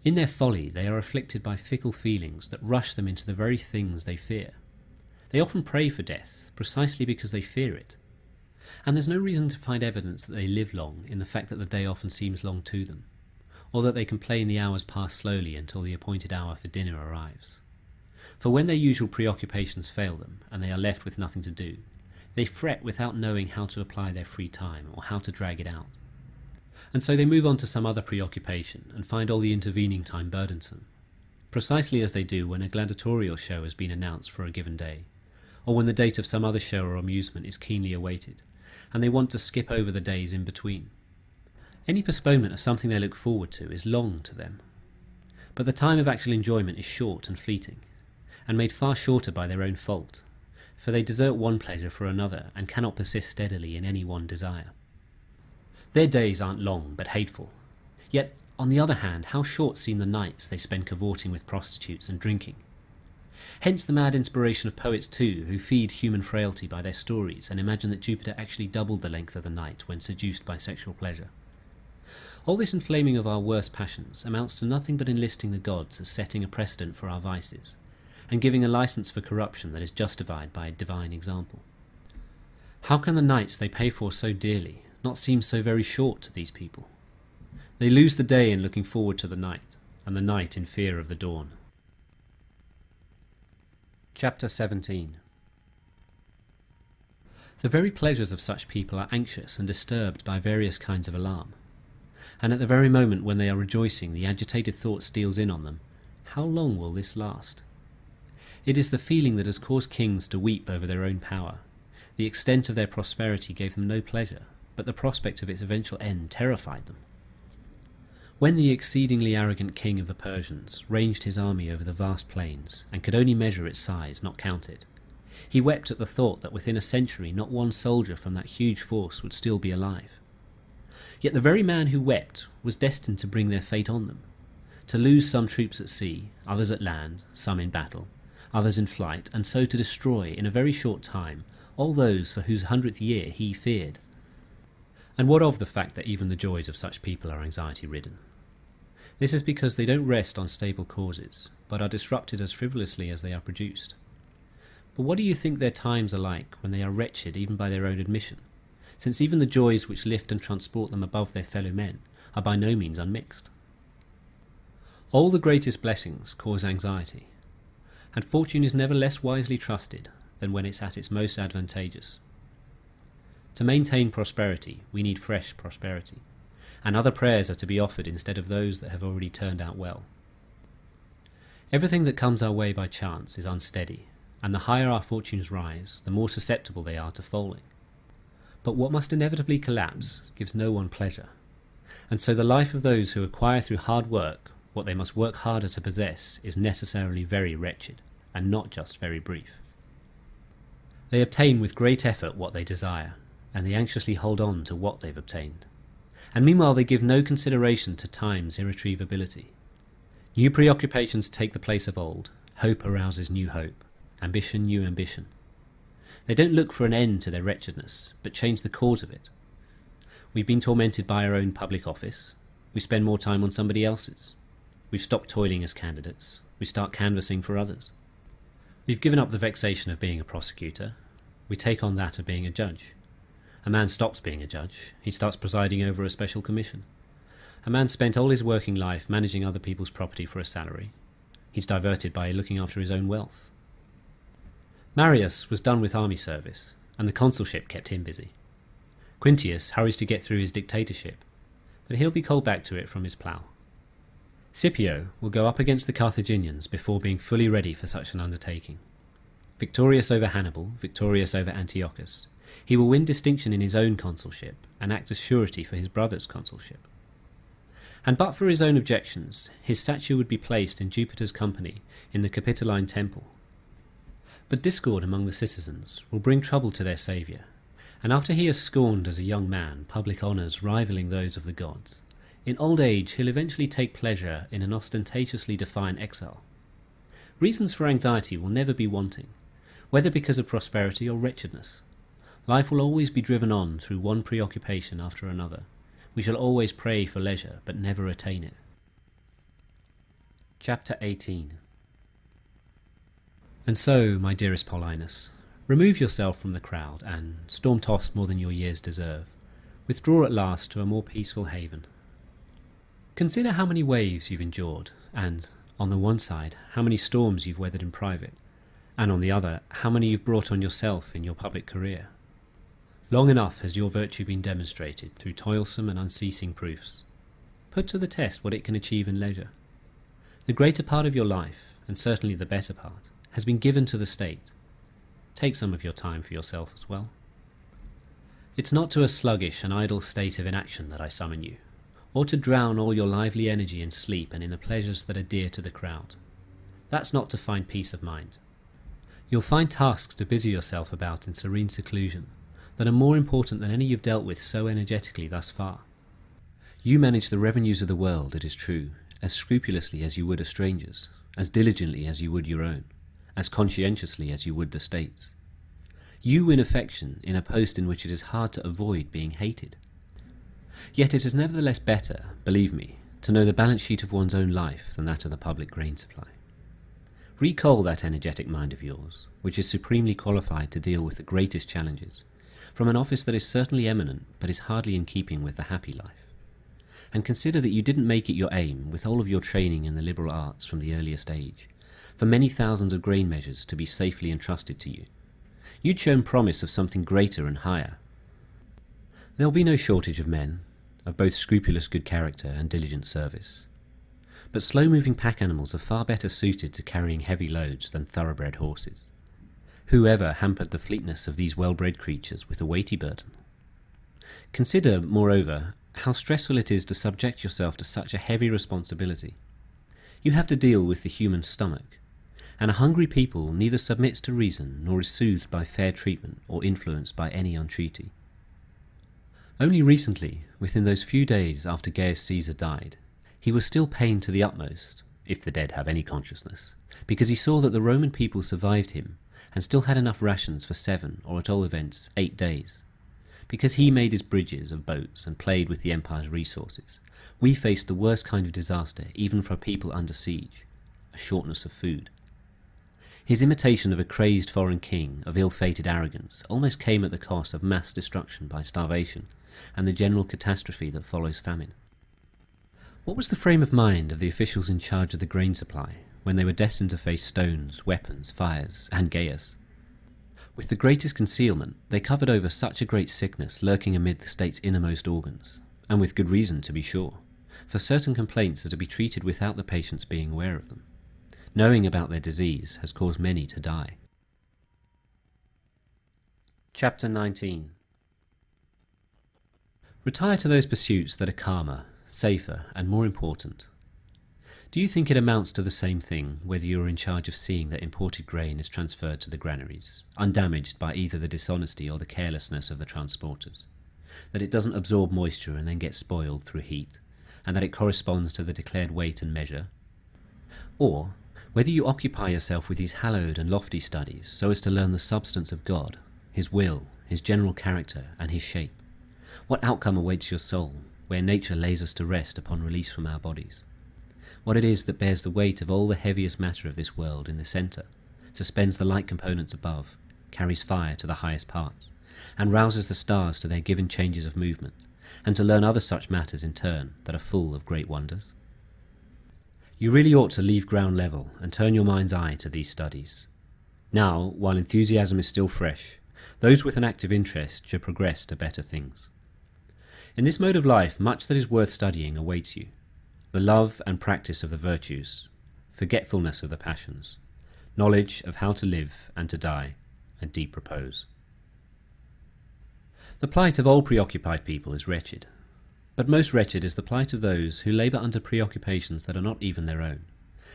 In their folly, they are afflicted by fickle feelings that rush them into the very things they fear. They often pray for death precisely because they fear it. And there's no reason to find evidence that they live long in the fact that the day often seems long to them, or that they complain the hours pass slowly until the appointed hour for dinner arrives. For when their usual preoccupations fail them, and they are left with nothing to do, they fret without knowing how to apply their free time or how to drag it out. And so they move on to some other preoccupation and find all the intervening time burdensome, precisely as they do when a gladiatorial show has been announced for a given day, or when the date of some other show or amusement is keenly awaited, and they want to skip over the days in between. Any postponement of something they look forward to is long to them. But the time of actual enjoyment is short and fleeting, and made far shorter by their own fault, for they desert one pleasure for another and cannot persist steadily in any one desire. Their days aren't long but hateful, yet on the other hand how short seem the nights they spend cavorting with prostitutes and drinking. Hence the mad inspiration of poets too, who feed human frailty by their stories and imagine that Jupiter actually doubled the length of the night when seduced by sexual pleasure. All this inflaming of our worst passions amounts to nothing but enlisting the gods as setting a precedent for our vices, and giving a license for corruption that is justified by a divine example. How can the nights they pay for so dearly not seem so very short to these people? They lose the day in looking forward to the night, and the night in fear of the dawn. Chapter 17. The very pleasures of such people are anxious and disturbed by various kinds of alarm, and at the very moment when they are rejoicing the agitated thought steals in on them, how long will this last? It is the feeling that has caused kings to weep over their own power. The extent of their prosperity gave them no pleasure, but the prospect of its eventual end terrified them. When the exceedingly arrogant king of the Persians ranged his army over the vast plains, and could only measure its size, not count it, he wept at the thought that within a century not one soldier from that huge force would still be alive. Yet the very man who wept was destined to bring their fate on them, to lose some troops at sea, others at land, some in battle, others in flight, and so to destroy in a very short time all those for whose 100th year he feared. And what of the fact that even the joys of such people are anxiety-ridden? This is because they don't rest on stable causes, but are disrupted as frivolously as they are produced. But what do you think their times are like when they are wretched even by their own admission, since even the joys which lift and transport them above their fellow men are by no means unmixed. All the greatest blessings cause anxiety, and fortune is never less wisely trusted than when it's at its most advantageous. To maintain prosperity, we need fresh prosperity, and other prayers are to be offered instead of those that have already turned out well. Everything that comes our way by chance is unsteady, and the higher our fortunes rise, the more susceptible they are to falling. But what must inevitably collapse gives no one pleasure, and so the life of those who acquire through hard work what they must work harder to possess is necessarily very wretched, and not just very brief. They obtain with great effort what they desire, and they anxiously hold on to what they've obtained, and meanwhile they give no consideration to time's irretrievability. New preoccupations take the place of old, hope arouses new hope, ambition new ambition. They don't look for an end to their wretchedness, but change the cause of it. We've been tormented by our own public office, we spend more time on somebody else's. We've stopped toiling as candidates, we start canvassing for others. We've given up the vexation of being a prosecutor, we take on that of being a judge. A man stops being a judge, he starts presiding over a special commission. A man spent all his working life managing other people's property for a salary. He's diverted by looking after his own wealth. Marius was done with army service, and the consulship kept him busy. Quintius hurries to get through his dictatorship, but he'll be called back to it from his plough. Scipio will go up against the Carthaginians before being fully ready for such an undertaking. Victorious over Hannibal, victorious over Antiochus, he will win distinction in his own consulship and act as surety for his brother's consulship. And but for his own objections, his statue would be placed in Jupiter's company in the Capitoline temple. But discord among the citizens will bring trouble to their saviour, and after he has scorned as a young man public honours rivalling those of the gods, in old age he'll eventually take pleasure in an ostentatiously defiant exile. Reasons for anxiety will never be wanting, whether because of prosperity or wretchedness. Life will always be driven on through one preoccupation after another. We shall always pray for leisure, but never attain it. Chapter 18. And so, my dearest Paulinus, remove yourself from the crowd, and, storm-tossed more than your years deserve, withdraw at last to a more peaceful haven. Consider how many waves you've endured, and, on the one side, how many storms you've weathered in private, and on the other, how many you've brought on yourself in your public career. Long enough has your virtue been demonstrated through toilsome and unceasing proofs. Put to the test what it can achieve in leisure. The greater part of your life, and certainly the better part, has been given to the state. Take some of your time for yourself as well. It's not to a sluggish and idle state of inaction that I summon you, or to drown all your lively energy in sleep and in the pleasures that are dear to the crowd. That's not to find peace of mind. You'll find tasks to busy yourself about in serene seclusion that are more important than any you've dealt with so energetically thus far. You manage the revenues of the world, it is true, as scrupulously as you would a stranger's, as diligently as you would your own, as conscientiously as you would the state's. You win affection in a post in which it is hard to avoid being hated. Yet it is nevertheless better, believe me, to know the balance sheet of one's own life than that of the public grain supply. Recall that energetic mind of yours, which is supremely qualified to deal with the greatest challenges, from an office that is certainly eminent, but is hardly in keeping with the happy life. And consider that you didn't make it your aim, with all of your training in the liberal arts from the earliest age, for many thousands of grain measures to be safely entrusted to you. You'd shown promise of something greater and higher. There'll be no shortage of men, of both scrupulous good character and diligent service. But slow-moving pack animals are far better suited to carrying heavy loads than thoroughbred horses. Whoever hampered the fleetness of these well-bred creatures with a weighty burden? Consider, moreover, how stressful it is to subject yourself to such a heavy responsibility. You have to deal with the human stomach, and a hungry people neither submits to reason nor is soothed by fair treatment or influenced by any entreaty. Only recently, within those few days after Gaius Caesar died, he was still pained to the utmost, if the dead have any consciousness, because he saw that the Roman people survived him and still had enough rations for 7, or at all events 8 days. Because he made his bridges of boats and played with the empire's resources, we faced the worst kind of disaster even for a people under siege, a shortness of food. His imitation of a crazed foreign king of ill-fated arrogance almost came at the cost of mass destruction by starvation and the general catastrophe that follows famine. What was the frame of mind of the officials in charge of the grain supply when they were destined to face stones, weapons, fires, and Gaius? With the greatest concealment, they covered over such a great sickness lurking amid the state's innermost organs, and with good reason, to be sure, for certain complaints are to be treated without the patient's being aware of them. Knowing about their disease has caused many to die. Chapter 19. Retire to those pursuits that are calmer, safer, and more important. Do you think it amounts to the same thing whether you are in charge of seeing that imported grain is transferred to the granaries, undamaged by either the dishonesty or the carelessness of the transporters, that it doesn't absorb moisture and then get spoiled through heat, and that it corresponds to the declared weight and measure? Or whether you occupy yourself with these hallowed and lofty studies so as to learn the substance of God, His will, His general character, and His shape? What outcome awaits your soul, where nature lays us to rest upon release from our bodies? What it is that bears the weight of all the heaviest matter of this world in the centre, suspends the light components above, carries fire to the highest parts, and rouses the stars to their given changes of movement, and to learn other such matters in turn that are full of great wonders? You really ought to leave ground level and turn your mind's eye to these studies. Now, while enthusiasm is still fresh, those with an active interest should progress to better things. In this mode of life, much that is worth studying awaits you: the love and practice of the virtues, forgetfulness of the passions, knowledge of how to live and to die, and deep repose. The plight of all preoccupied people is wretched, but most wretched is the plight of those who labour under preoccupations that are not even their own,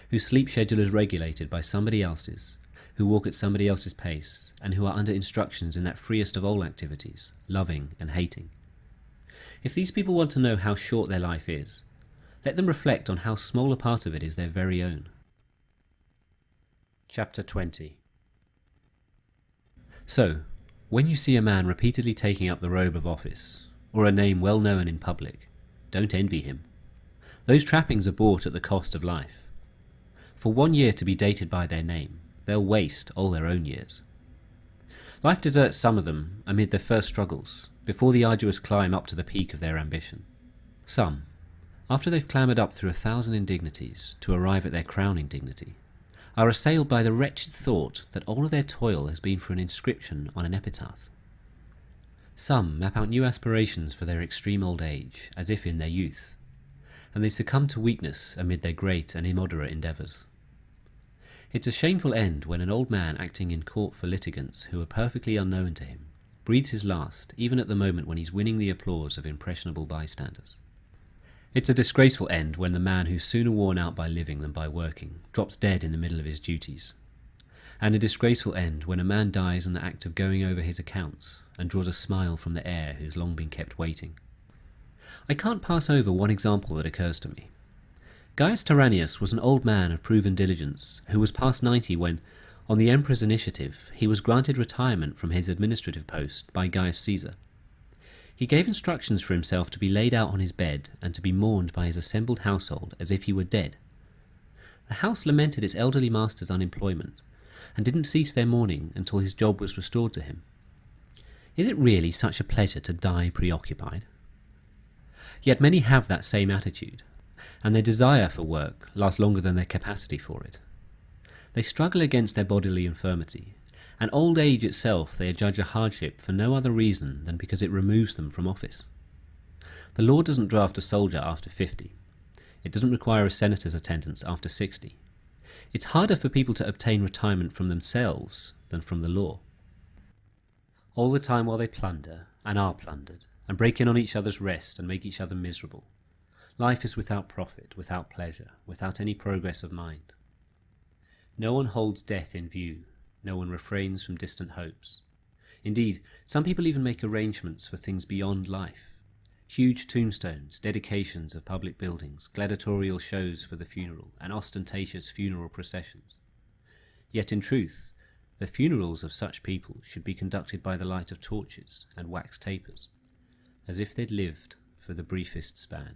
whose sleep schedule is regulated by somebody else's, who walk at somebody else's pace, and who are under instructions in that freest of all activities, loving and hating. If these people want to know how short their life is, let them reflect on how small a part of it is their very own. Chapter 20. So, when you see a man repeatedly taking up the robe of office, or a name well known in public, don't envy him. Those trappings are bought at the cost of life. For 1 year to be dated by their name, they'll waste all their own years. Life deserts some of them amid their first struggles, before the arduous climb up to the peak of their ambition. Some, after they've clambered up through 1,000 indignities to arrive at their crowning dignity, are assailed by the wretched thought that all of their toil has been for an inscription on an epitaph. Some map out new aspirations for their extreme old age, as if in their youth, and they succumb to weakness amid their great and immoderate endeavours. It's a shameful end when an old man acting in court for litigants who are perfectly unknown to him breathes his last even at the moment when he's winning the applause of impressionable bystanders. It's a disgraceful end when the man who's sooner worn out by living than by working drops dead in the middle of his duties. And a disgraceful end when a man dies in the act of going over his accounts and draws a smile from the heir who's long been kept waiting. I can't pass over one example that occurs to me. Gaius Tyrannius was an old man of proven diligence who was past 90 when, on the emperor's initiative, he was granted retirement from his administrative post by Gaius Caesar. He gave instructions for himself to be laid out on his bed and to be mourned by his assembled household as if he were dead. The house lamented its elderly master's unemployment and didn't cease their mourning until his job was restored to him. Is it really such a pleasure to die preoccupied? Yet many have that same attitude, and their desire for work lasts longer than their capacity for it. They struggle against their bodily infirmity, and old age itself they adjudge a hardship for no other reason than because it removes them from office. The law doesn't draft a soldier after 50. It doesn't require a senator's attendance after 60. It's harder for people to obtain retirement from themselves than from the law. All the time while they plunder, and are plundered, and break in on each other's rest and make each other miserable, life is without profit, without pleasure, without any progress of mind. No one holds death in view, no one refrains from distant hopes. Indeed, some people even make arrangements for things beyond life. Huge tombstones, dedications of public buildings, gladiatorial shows for the funeral, and ostentatious funeral processions. Yet in truth, the funerals of such people should be conducted by the light of torches and wax tapers, as if they'd lived for the briefest span.